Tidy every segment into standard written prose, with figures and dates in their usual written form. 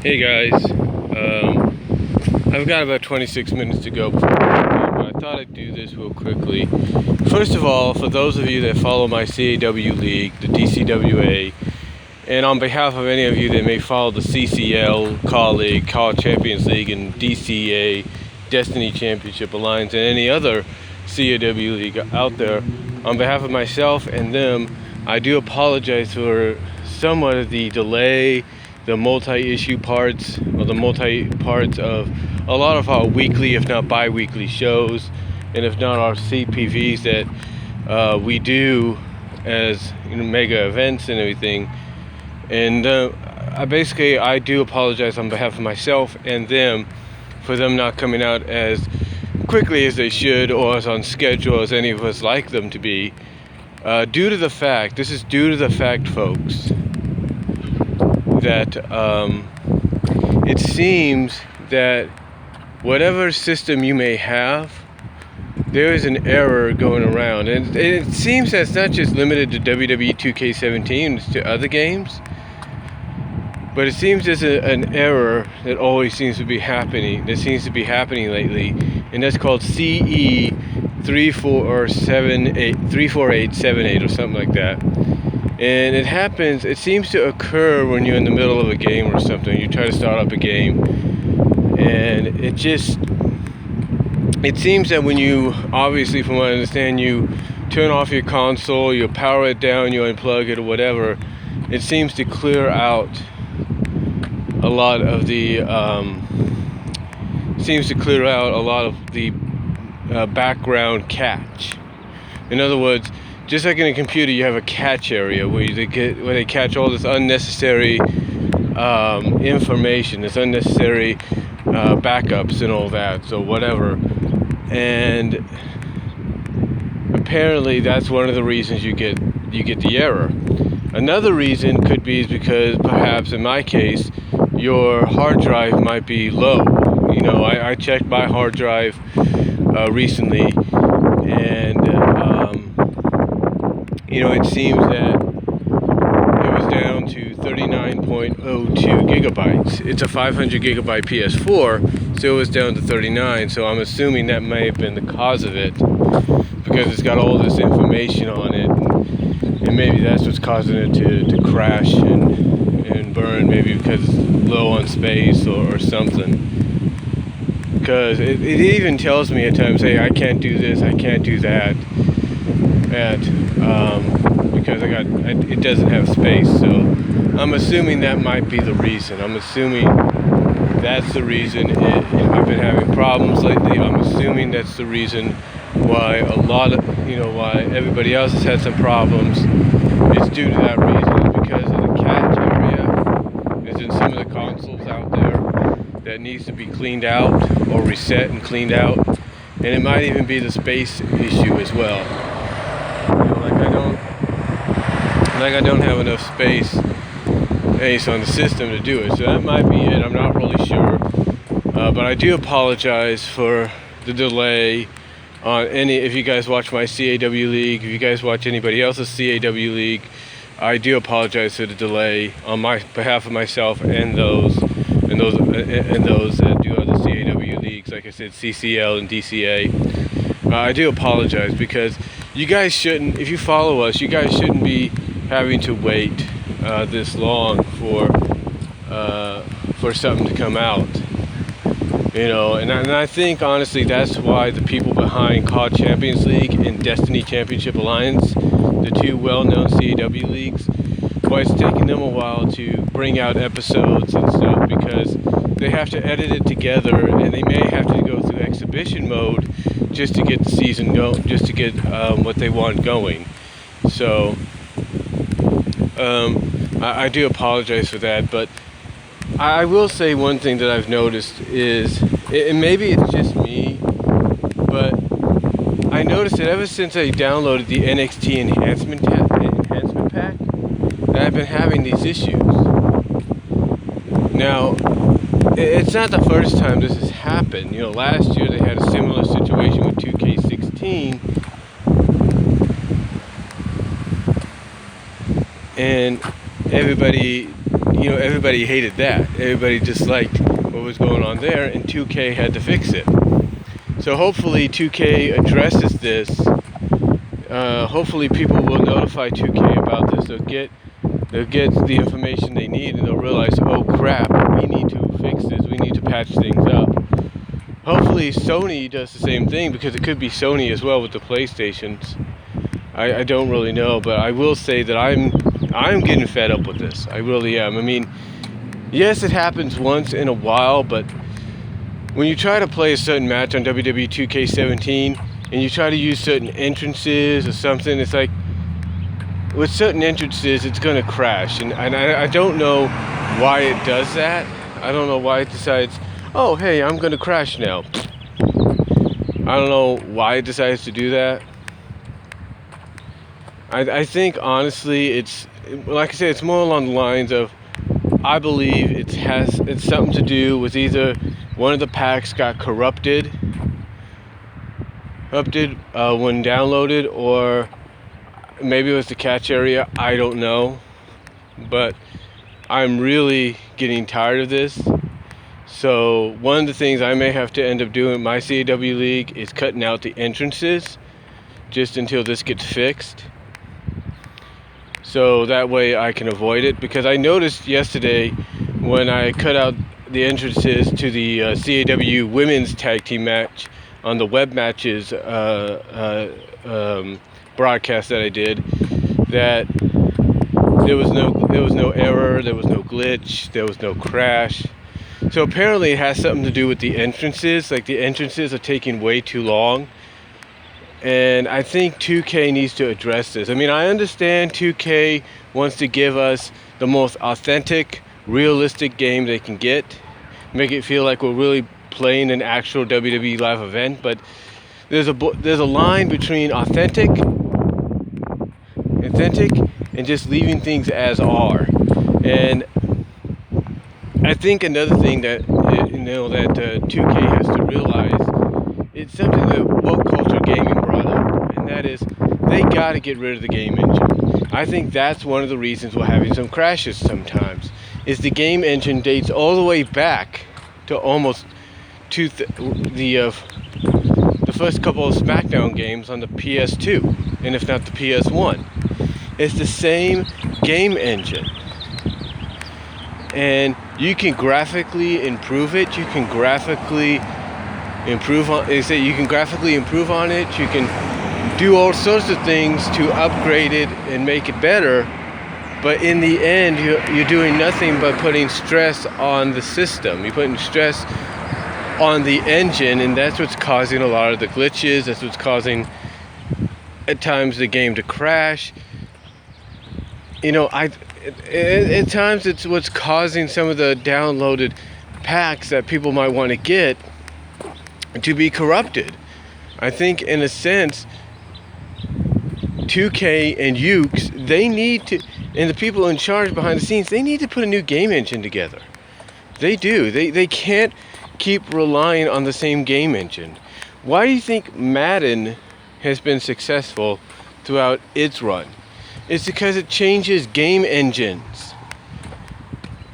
Hey guys, I've got about 26 minutes to go before the game, but I thought I'd do this real quickly. First of all, for those of you that follow my CAW League, the DCWA, and on behalf of any of you that may follow the CCL, League, College Champions League, and DCA, Destiny Championship Alliance, and any other CAW League out there, on behalf of myself and them, I do apologize for somewhat of the delay, the multi-issue parts, or the multi-parts of a lot of our weekly, if not bi-weekly shows, and if not our CPVs that we do as mega events and everything. And I do apologize on behalf of myself and them for them not coming out as quickly as they should or as on schedule as any of us like them to be. Due to the fact, folks, that it seems that whatever system you may have, there is an error going around, and it seems that it's not just limited to WWE 2K17, it's to other games, but it seems there's an error that always seems to be happening, lately, and that's called CE-34878 or something like that. And it seems to occur when you're in the middle of a game or something. You try to start up a game, and it seems that when you, obviously from what I understand, you turn off your console, you power it down, you unplug it or whatever, it seems to clear out a lot of the background catch. In other words, just like in a computer, you have a catch area where they catch all this unnecessary information, this unnecessary backups and all that. So whatever, and apparently that's one of the reasons you get the error. Another reason could be is because perhaps in my case, your hard drive might be low. I checked my hard drive recently, and it seems that it was down to 39.02 gigabytes. It's a 500 gigabyte PS4, so it was down to 39. So I'm assuming that may have been the cause of it, because it's got all this information on it, and maybe that's what's causing it to crash and burn. Maybe because it's low on space or something. Because it even tells me at times, hey, I can't do this, I can't do that, because it doesn't have space. So I'm assuming that might be the reason. I'm assuming that's the reason I've been having problems lately. I'm assuming that's the reason why why everybody else has had some problems. It's due to that reason, because of the catch area is in some of the consoles out there that needs to be cleaned out or reset and cleaned out, and it might even be the space issue as well. I don't have enough space on the system to do it, so that might be it. I'm not really sure, but I do apologize for the delay on if you guys watch my CAW League, if you guys watch anybody else's CAW League, I do apologize for the delay on behalf of myself and those that do other CAW leagues, like I said, CCL and DCA. I do apologize, because you guys shouldn't, if you follow us, you guys shouldn't be having to wait this long for something to come out. And I think honestly that's why the people behind College Champions League and Destiny Championship Alliance, the two well-known CAW leagues, why it's taking them a while to bring out episodes and stuff, because they have to edit it together, and they may have to go through exhibition mode just to get the season going, just to get what they want going. So I do apologize for that, but I will say one thing that I've noticed is, and maybe it's just me, but I noticed that ever since I downloaded the NXT enhancement pack, that I've been having these issues. Now, it's not the first time this has happened. Last year they had a similar situation with 2K16, and everybody you know, everybody hated that. Everybody disliked what was going on there, and 2K had to fix it. So hopefully 2K addresses this. Hopefully people will notify 2K about this. They'll get the information they need, and they'll realize, oh crap, we need to fix this. We need to patch things up. Hopefully Sony does the same thing, because it could be Sony as well with the PlayStations. I don't really know, but I will say that I'm getting fed up with this. I really am. I mean, yes, it happens once in a while, but when you try to play a certain match on WWE 2K17 and you try to use certain entrances or something, it's like with certain entrances it's going to crash, and I don't know why it does that. I don't know why it decides, oh hey, I'm going to crash now. I don't know why it decides to do that. I think honestly it's, like I said, it's more along the lines of, I believe it's something to do with either one of the packs got corrupted when downloaded, or maybe it was the catch area. I don't know, but I'm really getting tired of this. So one of the things I may have to end up doing in my CAW league is cutting out the entrances just until this gets fixed, so that way I can avoid it. Because I noticed yesterday when I cut out the entrances to the CAW women's tag team match on the web matches broadcast that I did, that there was no error, there was no glitch, there was no crash. So apparently it has something to do with the entrances. Like, the entrances are taking way too long. And I think 2K needs to address this. I mean, I understand 2K wants to give us the most authentic, realistic game they can get, make it feel like we're really playing an actual WWE live event. But there's a line between authentic and just leaving things as are. And I think another thing that 2K has to realize, it's something that Woke Culture Gaming brought up, and that is they got to get rid of the game engine. I think that's one of the reasons we're having some crashes sometimes, is the game engine dates all the way back to almost to the first couple of SmackDown games on the PS2, and if not the PS1. It's the same game engine, and you can graphically improve it. You can graphically improve on it. You can graphically improve on it. You can do all sorts of things to upgrade it and make it better. But in the end, you're doing nothing but putting stress on the system. You're putting stress on the engine, and that's what's causing a lot of the glitches. That's what's causing at times the game to crash. You know, at times it's what's causing some of the downloaded packs that people might want to get to be corrupted. I think in a sense 2K and Ukes, they need to, and the people in charge behind the scenes, they need to put a new game engine together. They do. They can't keep relying on the same game engine. Why do you think Madden has been successful throughout its run? It's because it changes game engines.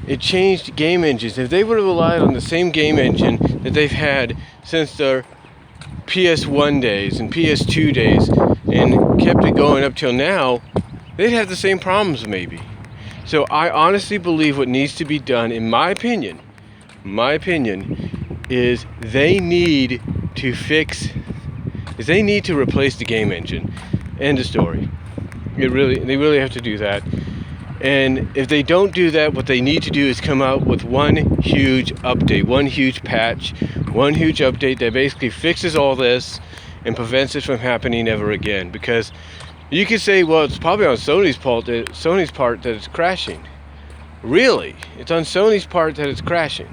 It changed game engines. If they would have relied on the same game engine that they've had since their PS1 days and PS2 days and kept it going up till now, they'd have the same problems maybe. So I honestly believe what needs to be done, in my opinion, is they need to replace the game engine. End of story. They really have to do that. And if they don't do that, what they need to do is come out with one huge update, one huge patch, one huge update that basically fixes all this and prevents it from happening ever again. Because you could say, well, it's probably on Sony's part that it's crashing. Really? It's on Sony's part that it's crashing.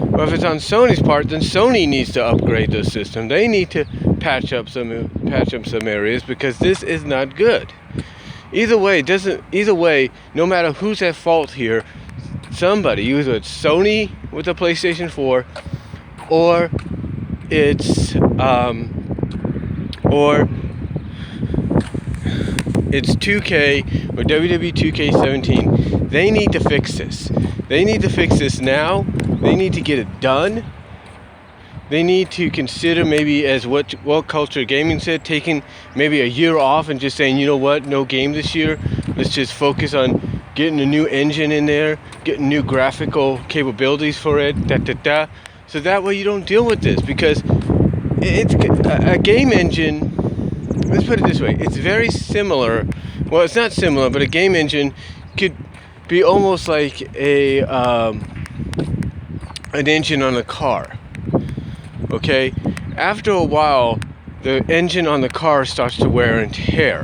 Well, if it's on Sony's part, then Sony needs to upgrade the system. They need to patch up some areas, because this is not good. Either way, no matter who's at fault here, somebody, either it's Sony with the PlayStation 4, or it's 2K or WWE 2K17. They need to fix this. They need to fix this now. They need to get it done. They need to consider, maybe, as what World Culture Gaming said, taking maybe a year off and just saying, you know what, no game this year. Let's just focus on getting a new engine in there, getting new graphical capabilities for it, so that way you don't deal with this, because it's a game engine. Let's put it this way: it's very similar. Well, it's not similar, but a game engine could be almost like an engine on a car. Okay, after a while, the engine on the car starts to wear and tear.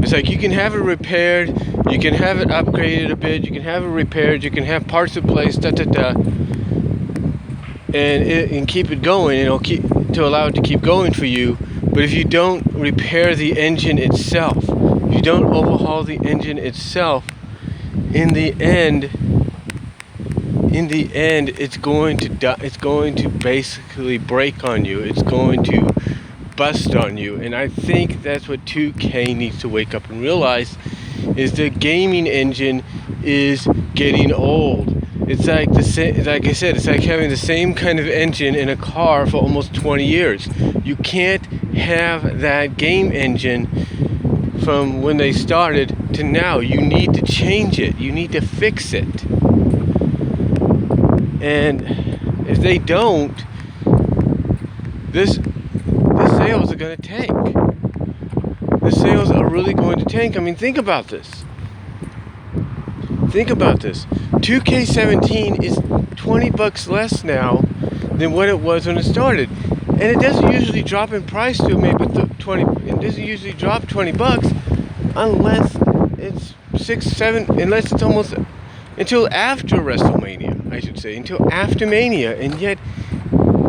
It's like you can have it repaired, you can have it upgraded a bit, you can have it repaired, you can have parts replaced, and keep it going, to allow it to keep going for you. But if you don't repair the engine itself, if you don't overhaul the engine itself, in the end, it's going to die. It's going to basically break on you. It's going to bust on you. And I think that's what 2K needs to wake up and realize, is the gaming engine is getting old. It's like like I said, it's like having the same kind of engine in a car for almost 20 years. You can't have that game engine from when they started to now. You need to change it. You need to fix it. And if they don't, the sales are going to tank. The sales are really going to tank. I mean, think about this. Think about this. 2K17 is $20 less now than what it was when it started. And it doesn't usually drop in price to maybe it doesn't usually drop $20 unless it's 6, 7, unless it's almost until after WrestleMania, I should say, until after Mania, and yet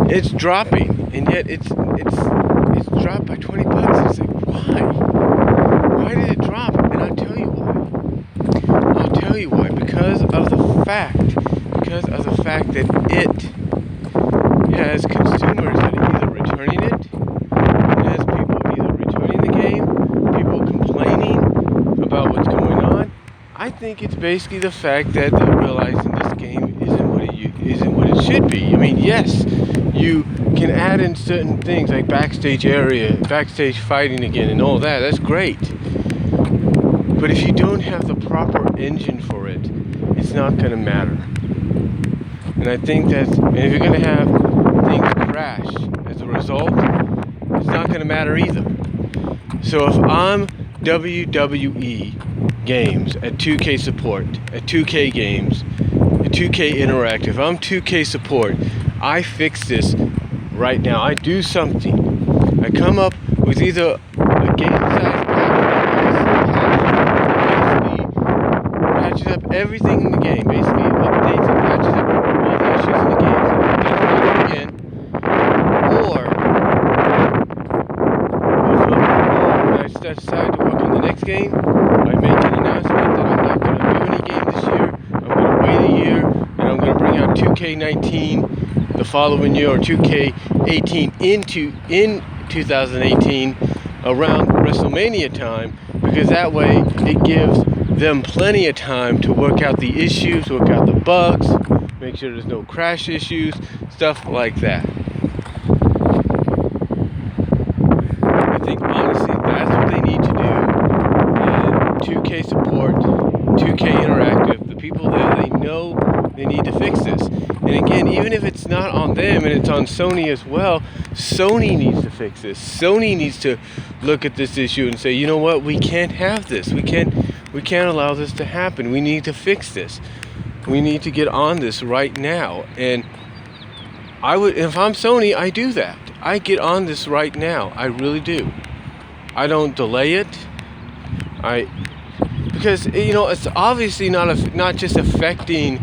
it's dropping, and yet it's dropped by $20. It's like, why? Why did it drop? And I'll tell you why. I'll tell you why. Because of the fact that it has consumers that are either returning it, it has people either returning the game, people complaining about what's going on. I think it's basically the fact that they're realizing this game isn't what it should be. I mean, yes, you can add in certain things like backstage fighting again and all that. That's great. But if you don't have the proper engine for it, it's not going to matter. And I think and if you're going to have things crash as a result, it's not going to matter either. So if I'm WWE Games at 2K Support, at 2K Games, at 2K Interactive, I'm 2K Support, I fix this right now. I do something. I come up with either a game size patches up everything in the game, basically updates and patches up all the issues in the game, so again. Or when I decide to work on the next game, I make an announcement that I'm not going to do any game this year. I'm going to wait a year, and I'm going to bring out 2K19 the following year, or 2K18 in 2018 around WrestleMania time, because that way it gives them plenty of time to work out the issues, work out the bugs, make sure there's no crash issues, stuff like that. I think honestly that's what they need to do. And 2K Support, 2K Interactive, the people there, they know they need to fix this. And again, even if it's not on them and it's on Sony as well, Sony needs to fix this. Sony needs to look at this issue and say, you know what, we can't have this. We can't allow this to happen. We need to fix this. We need to get on this right now. And if I'm Sony, I do that. I get on this right now. I really do. I don't delay it. Because it's obviously not just affecting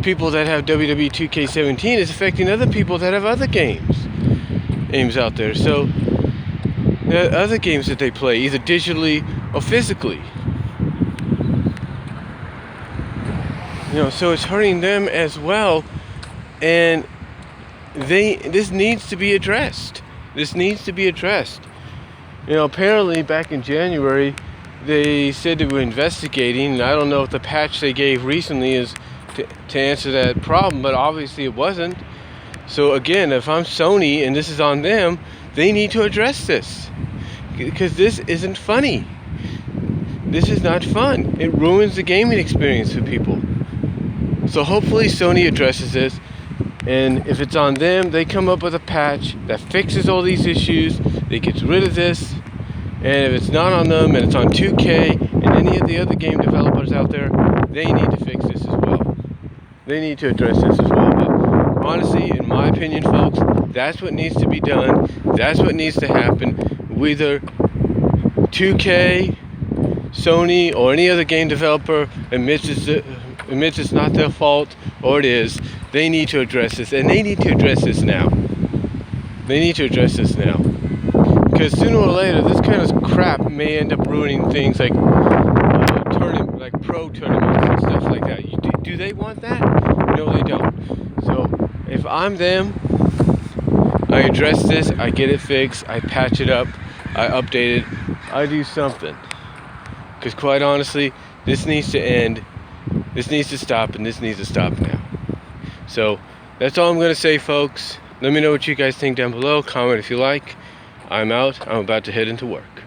people that have WWE 2K17. It's affecting other people that have other games out there. So there are other games that they play, either digitally or physically. So it's hurting them as well, and this needs to be addressed. This needs to be addressed. Apparently back in January, they said they were investigating, and I don't know if the patch they gave recently is to answer that problem, but obviously it wasn't. So again, if I'm Sony and this is on them, they need to address this, because this isn't funny. This is not fun. It ruins the gaming experience for people. So hopefully Sony addresses this, and if it's on them, they come up with a patch that fixes all these issues, that gets rid of this. And if it's not on them and it's on 2K and any of the other game developers out there, they need to fix this as well. They need to address this as well. But honestly, in my opinion, folks, that's what needs to be done. That's what needs to happen. Whether 2K, Sony, or any other game developer admits it's not their fault, or it is, they need to address this, and they need to address this now. They need to address this now. Because sooner or later, this kind of crap may end up ruining things like pro tournaments and stuff like that. Do they want that? No, they don't. So if I'm them, I address this, I get it fixed, I patch it up, I update it, I do something. Because quite honestly, this needs to end, this needs to stop, and this needs to stop now. So that's all I'm going to say, folks. Let me know what you guys think down below. Comment if you like. I'm out. I'm about to head into work.